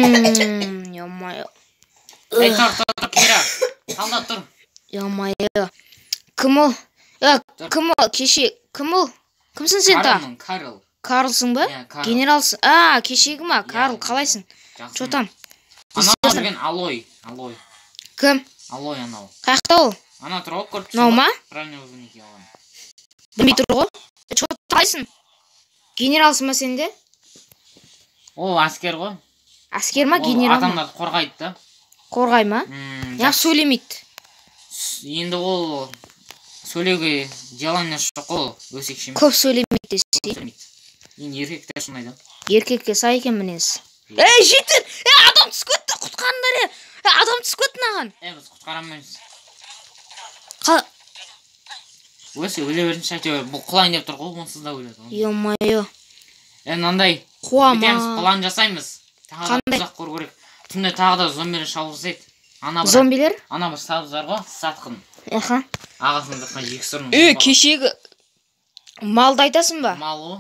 Ё-моё. Эй, тұр, Кира. Қалда тұр. Ё-моё. Кім ол? Кім ол? Кеше, кім ол? Кімсің сен та? Карл. Карлсың ба? Генералсың. Кешегі ма? Карл, қалайсың? Чотам. Ана жүрген Алой. Кім? Алой анау. Қаяқта ол? Ана тұр ғой көріп. Мынау ма? Правильно өзінеке алған. Білмей тұр ғой? Чот қалайсың? Генералсың ба сенде? Ол әскер ғой. Әскер ма, генерал ма? Адамдарды қорғайды да. Қорғай ма? Яқ сөйлемейді. Енді ол сөйлеуге желание жоқ қой, өсекші. Көп сөйлемейді десе. Енді еркектер шынайды. Еркекке сай екен мінез. Ей, жетін! Адам түсіп кетті, құтқарыңдар. Адам түсіп кетті маған. Біз құтқарамаймыз. Өсе өле берінші әйтеуір. Бұл құлайын деп тұр ғой, онсыз да өледі. Ё-моё. Мынандай бітеміз, план жасаймыз. Қандай? Тұзақ қору керек. Түнде тағы да зомбилер шабылсайды. Зомбилер? Ана бір сабыздар ғой, сатқын. Ағасының заққан жексұрын. Кешегі малды айтасың ба? Мал ғой.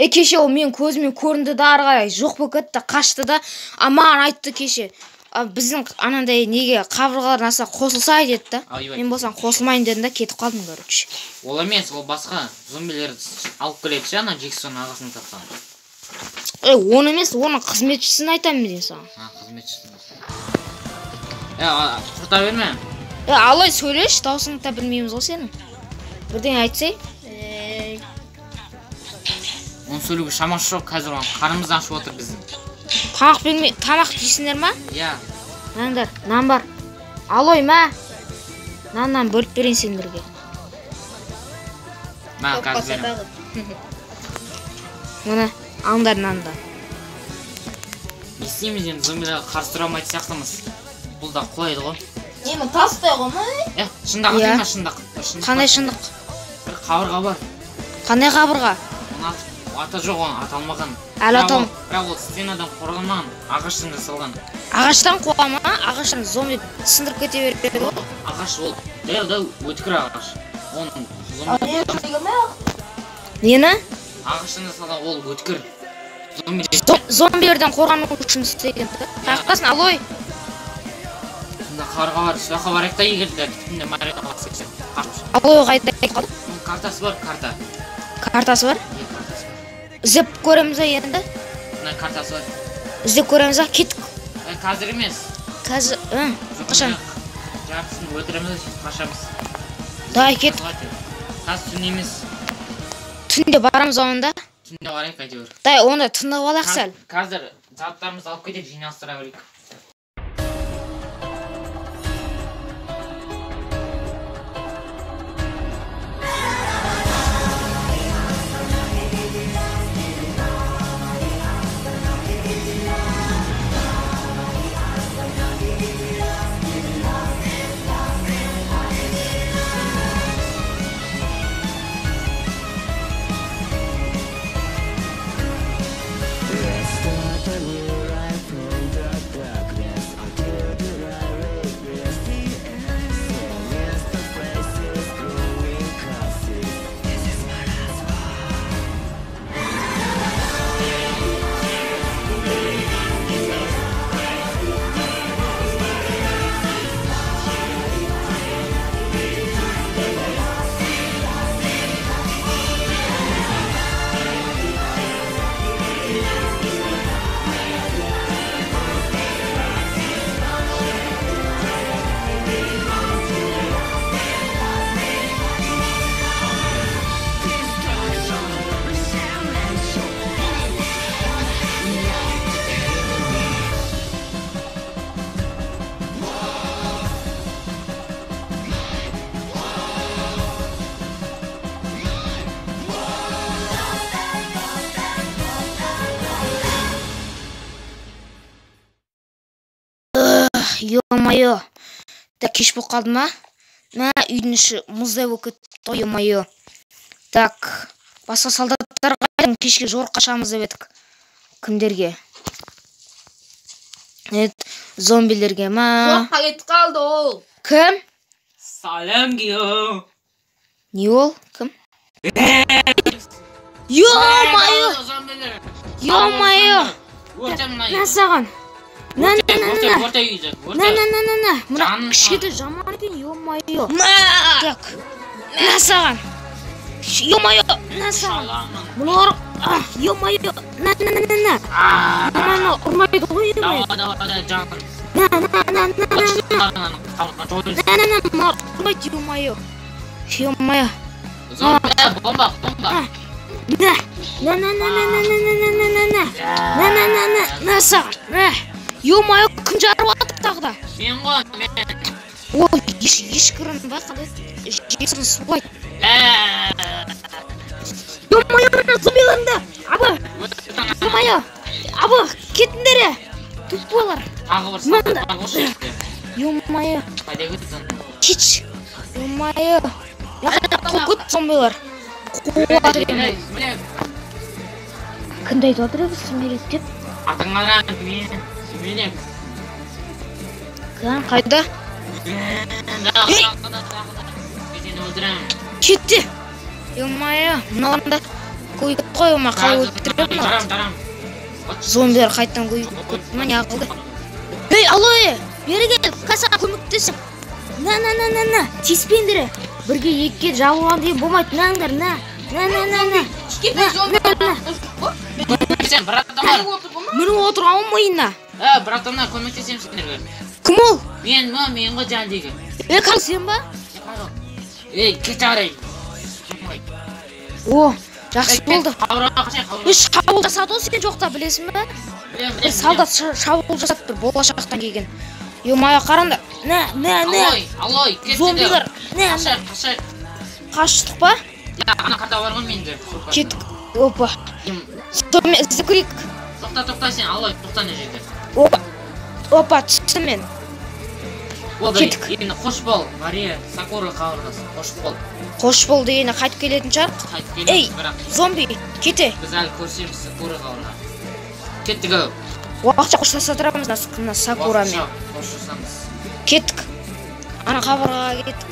Кеше ол мен көзімен көрінді да арғай жоқ болып кетті, қашты да. Маған айтты кеше. Біздің анандай неге қабырғалар аса қосылса деді. Мен болсам қосылмайын дедім да кетіп қалдым, короче. Ол емес, ол басқа зомбилерді алып келеді ше, ана Джексон ағасын тапқан. Оны емес, оның қызметшісін айтамын мен саған. Қызметшісін. Құрта берме. Алай сөйлеш, даусыңды да білмейміз ғой сенің. Бірден айтсай. Оны сөйлеуге шамасы жоқ, қазір оған қарымыздан ашып отыр біздің. Тамақ жейсіңдер ма? Иә. Нандар, нан бар. Алой ма? Наннан бөліп берейін сендерге. Мен қазір берем. Мұны, аңдар нанды. Не істейміз енді, зомбилерге қарсы тұра алмайтын сияқтымыз. Бұл да құлайды ғой. Немін тастай ғой ма? Шындақ атайын ма, шындақ? Қандай шындық? Бір қабырға бар. Қандай қабырға? Аты жоқ оның, аталмаған. Әлі аталмаған. Бірақ ол стенадан қорғалмаған, ағаштан жасалған. Ағаштан қоға ма? Ағаштан зомби сындырып кете береді ғой? Ағаш ол, өткір ағаш. Нені? Ағаштан жасалған ол өткір. Зомбилерден қорғану үшін істеген. Қаяқтасын, алой. Сонда қабырға бар, сұрақа барайық та егерді, түтінде мария қаласы кешен. Алой қайда қалды? Картасы бар, карта. Картасы бар? Іздеп көреміз енді? Картасы бар. Іздеп көреміз, кеттік. Қазір емес. Қазір, қашан? Жартысын өлтіреміз, қашамыз. Дай, кеттік. Қазір түн емес. Түнде барамыз онда? Түнде барайық әйтеуір. Дай, онда тынығып алайық сәл. Қазір заттарымызды алып кетіп жинастыра берейік. Ё-моё. Так, кеш болып қалды ма? Үйдің іші мұздай болып кетті. Ё-моё. Так, басқа солдаттарға кешке жорыққа шығамыз деп едік. Кімдерге? Зомбилерге ма? Жорыққа кетіп қалды ол. Кім? Салам гео. Не ол? Кім? Ё-моё. Ё-моё. Насаған. Орта үйді. Мына кішкентай жаман екен, ё-моё. Так. На саған. Ё-моё, на саған. Бұлар, ё-моё. На. Мана ұрмайды ғой, ё-моё. На. Ұрмайды, ё-моё. Ё-моё. Бомба. На саған. Ё-моё, күн жарып атып тағы да. Мен ғой, мен. Ой, ешкірін ба, қандай жесін суғайды. Ё-моё, мына зомбиларында. Ё-моё. Кетіндері. Туппалар. Тағы бір сақтар. Ё-моё. Қайда көттің? Кетші. Ё-моё. Қоқыт зомбилар. Қуатыр емей. Кімді айтып отыр ебіз сүмелек деп? Атыңмаған сүмелек. Қайда? Сені өлдірем. Кетті. Ё-моё. Мыналарында көйіп қой, ома қалай өлтірем. Зомбилар қайттан көйіп көтті не ақылды. Ей, алло, бері кел, қасаға көмектесің. На. Тиіспендірі. Бірге екке жабылған дейін болмайды. Наңдар, на. Кішкентай зомбилар. Көмектесем, бір атам бар. Мініп отырған мойына. Бір атамна көмектесем сендерге. Кім ол? Мен ғой жәндегі. Қал сен ба? Кет арай. О, жақсы болды. Қауыраға қашай, Үш қабыл жасады ол сен жоқта білесің ба? Бір солдат шабуыл жасады бір болашақтан келген. Ё-моё, қараңдар. На. Аллой, кеттігі. Зомбилар. Қашай. Қаштық па? Ана қата бар ғой менде. Кеттік. Опа. Ізді көрейік. Тоқта сен, аллой, тоқта не жерде. Опа, түстім мен. Кеттік. Енді қош бол, Мария, Сакура қауырғасы, қош бол. Қош бол дегені қайтып келетін шығар. Ей, зомби, кете. Біз әлі көрсеміз Сакура қауырға. Кеттігі. Уақытша қоштаса тұрамыз Сакурамен. Уақытша қоштасамыз. Кеттік. Ана қабырғаға кеттік.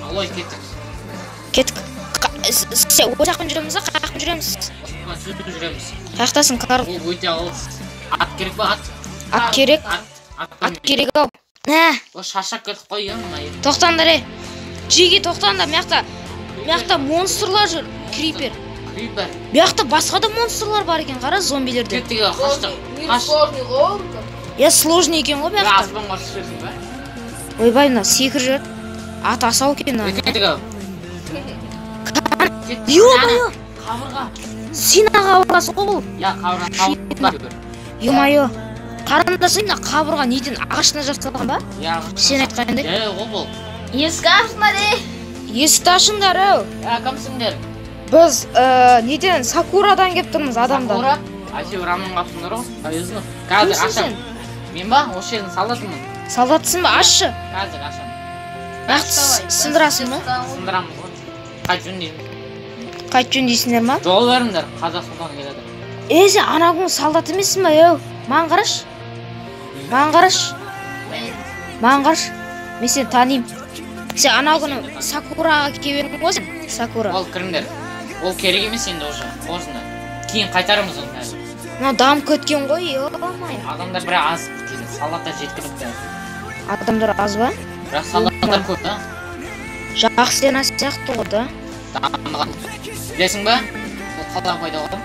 Аллой, кеттік. Кеттік. О жақпен жүреміз ба? Қаяқпен жүреміз? Сөйтіп жүреміз. Қаяқтасың қар. Ол өте алыс. Ат керек ба, ат? Ат керек. Ат керек ау. Ол шашақ кетіп қой, мұна еді. Тоқтандар, Жеге тоқтанда, мияқта монстрлар жүр, крипер. Мияқта басқа да монстрлар бар екен, қара, зомбилерде. Кеттігі, қаштық. Сложный ғой. Я сложный екен ғой мияқта. Аспанға түсірсің ба? Ойбай, мына секір жүр. Ат асау екен. Кеттігі. Ё-моё, Қабырға. сен қабырғасы ғой бұл. Я, қабырға. Ё-моё, қарындасың мына қабырға неден ағашына жасалған ба? Сен айтқандай. Ғой бұл. Ескі ашыңдар, Есікті ашыңдар, ау. Кімсіңдер? Біз неден Сакурадан кеп тұрмыз адамдар. Сакура? Әйтеуір рамның қапсыңдар ғой. Повезло. Қазір ашам. Мен ба? Осы жердің солдатымын. Солдатсың ба? Ашшы. Қазір ашам. Нақты сындырасың ба? Сындырамыз ғой. Қайт жөндеймін. Қайт жөндейсіңдер ма? Жол беріңдер, қазақ сұлтан келеді. Сен ана күн солдат емессің ба, еу? Маған қараш. Мен сені танимын. Сен ана күні Сакураға келдің ғой сен? Сакура. Ол кіріңдер. Ол керек емес енді уже. Осында. Кейін қайтарымыз оны қазір. Мынау дамып кеткен ғой, ё-моё. Адамдар бірақ аз. Солдаттар жеткілікті. Адамдар аз ба? Бірақ солдаттар көп та. Жақсы ана сияқты ғой да. Дамыған. Білесің ба? Ол қалай пайда болды?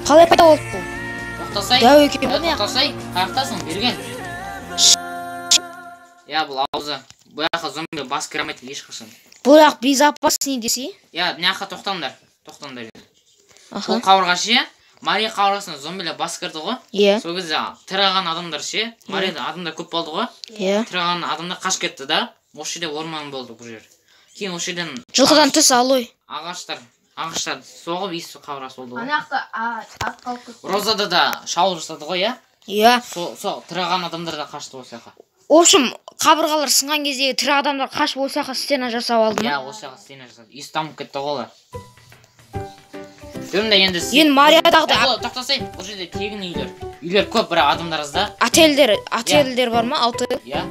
Қалай пайда болды бұл? Тоқтасай. Дәу екен ба? Тоқтасай. Қаяқтасың, берген. Я, бұл аузы. Бұл жаққа зомби бас кірамайды ешқашан. Бұл жақ безопасный десе? Я, мына жаққа тоқтаңдар. Бұл қауырға ше, Мария қауырғасына зомбилер бас кірді ғой. Иә. Сол кезде тіраған адамдар ше, Марияда адамдар көп болды ғой. Иә. Тіраған адамдар қашып кетті да. Осы жерде орман болды бұл жер. Кейін осы жерден жылқыдан түс алой. Ағаштар соғып иісі қауырғасы болды ғой. Ана жақта ат қалып кетті. Розада да шабуыл жасады ғой, иә? Иә. Сол тіраған адамдар да қашты осы жаққа. В общем, қабырғалар сынған кезде тірі адамдар қашып осы жаққа стена жасап алды ма? Иә, осы жаққа стена жасады. Иіс дамып кетті ғой олар. Дөнді енді Мариядағы тоқтасай, бұл жерде тегін үйлер. Үйлер көп, бірақ адамдар аз да. Отельдер бар ма? Отель? Иә.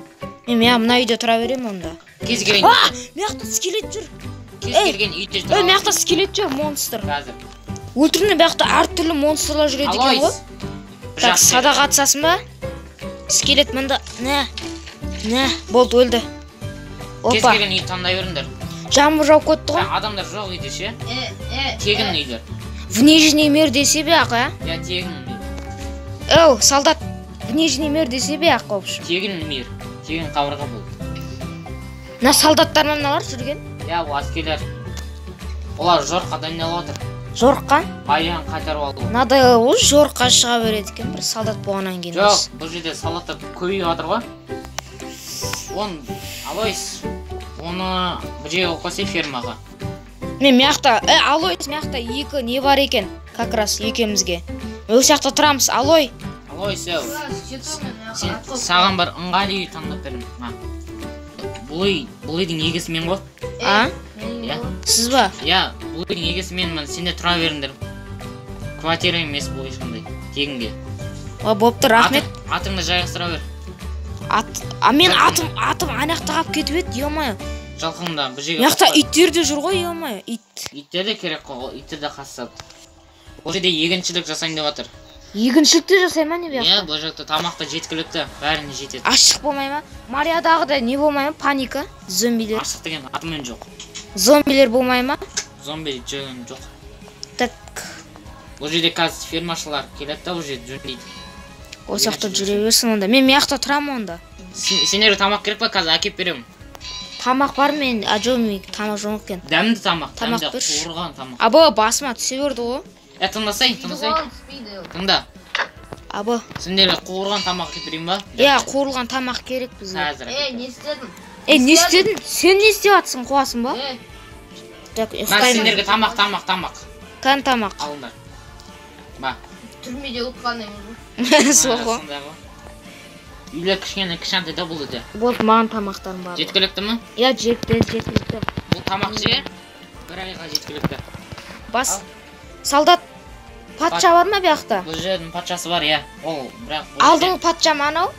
Мен мына үйде тұра беремін онда. Кез келген мияқта скелет жүр. Кез келген үйде тұра. Мияқта скелет жүр, монстр. Қазір. Өлтірме, мияқта әртүрлі монстрлар жүреді екен ғой. Так, садаға атсасын ба? скелет мында. Не, болды өлді. Кез Опа, келген үй таңдай беріңдер. жаңбыр жауып кетті ғой. Адамдар жоқ үйде ше. Тегін үйлер. В Нижний мир десе бе ақа? Я тегін үй. Оу, солдат. В Нижний мир десе бе ақа, в общем. Тегін мир. Тегін қабырға болды. Мына солдаттар мыналар жүрген. Я бұл аскерлер. Олар жорыққа дайындалып отыр. Жорыққа? Байлығын қайтарып алу. Мынадай ол жорыққа шыға береді екен, бір солдат болғаннан кейін. Жоқ, бұл жерде солдаттар көбейіп жатыр ғой. Алойс, оны бір жерге алып қойсай фермаға. Мен мияқта, Алойс мияқта екі не бар екен, как раз екеумізге. Ол жақта тұрамыз, Алой. Алойс, сен саған бар ыңғайлы үй таңдап бердім. Бұл үйдің егесі мен ғой. Сіз ба? Я, бұл үйдің егесі мен, сенде тұра беріңдер. Квартира емес бұл ешқандай, тегінге. Бопты, рахмет. Атыңды жайғастыра бер. Мен атым анақта қалып кетіп еді, ё-мае. Жалқыңда бір жерге. Мияқта иттер де жүр ғой, ё-мае. Иттер де керек қой, иттер де қасап. Бұл жерде егіншілік жасайын деп жатыр. Егіншілікті жасай ма не бияқта? Бұл жақта тамақта жеткілікті, бәріне жетеді. Ашық болмай ма? Мариядағыдай не болмай ма? Паника, зомбилер. Ашық деген атымен жоқ. Зомбилер болмай ма? Зомби жоқ. Так. Бұл жерде қазір фермашылар келеді да, бұл жерде жөндейді. Осы жақта жүре берсін онда. Мен мияқта тұрамын онда. Сендерге тамақ керек па? Қазір әкеп беремін. Тамақ бар мен, тамақ жоқ екен. Дәмді тамақ, Тамақ дәмді берші. қуырған тамақ. Абы басыма түсе берді ғой. Тыңдасай. Тыңда. Абы. Сендерге қуырған тамақ әкеп берейін ба? Қуырылған тамақ керек бізге. Қазір. Не істедің? Не істедің? Сен не істеп жатсың, қуасың ба? Так, ұйықтаймын. Сендерге тамақ. Қан тамақ. Алыңдар. Ба. Түрмеде ұтқандай ма? Сол ғой. Үйлер кішкентай да бұл үйде. Болды, маған тамақтарым бар. Жеткілікті ме? Я, жеткілікті. Бұл тамақ же бір айға жеткілікті. Бас. Солдат. Патша бар ма бияқта? Бұл жердің патшасы бар, я. Ол, бірақ... Алдыңғы патша манау?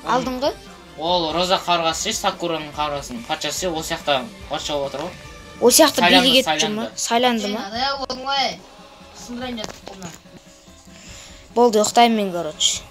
Алдыңғы? Ол роза қарғасы, сакураның қарғасының патшасы, ол сияқты патша болып отыр ғой. Ол сияқты билік етіп жүр ма? Сайланды ма? Болды, Болды, ұйықтаймын мен, короче.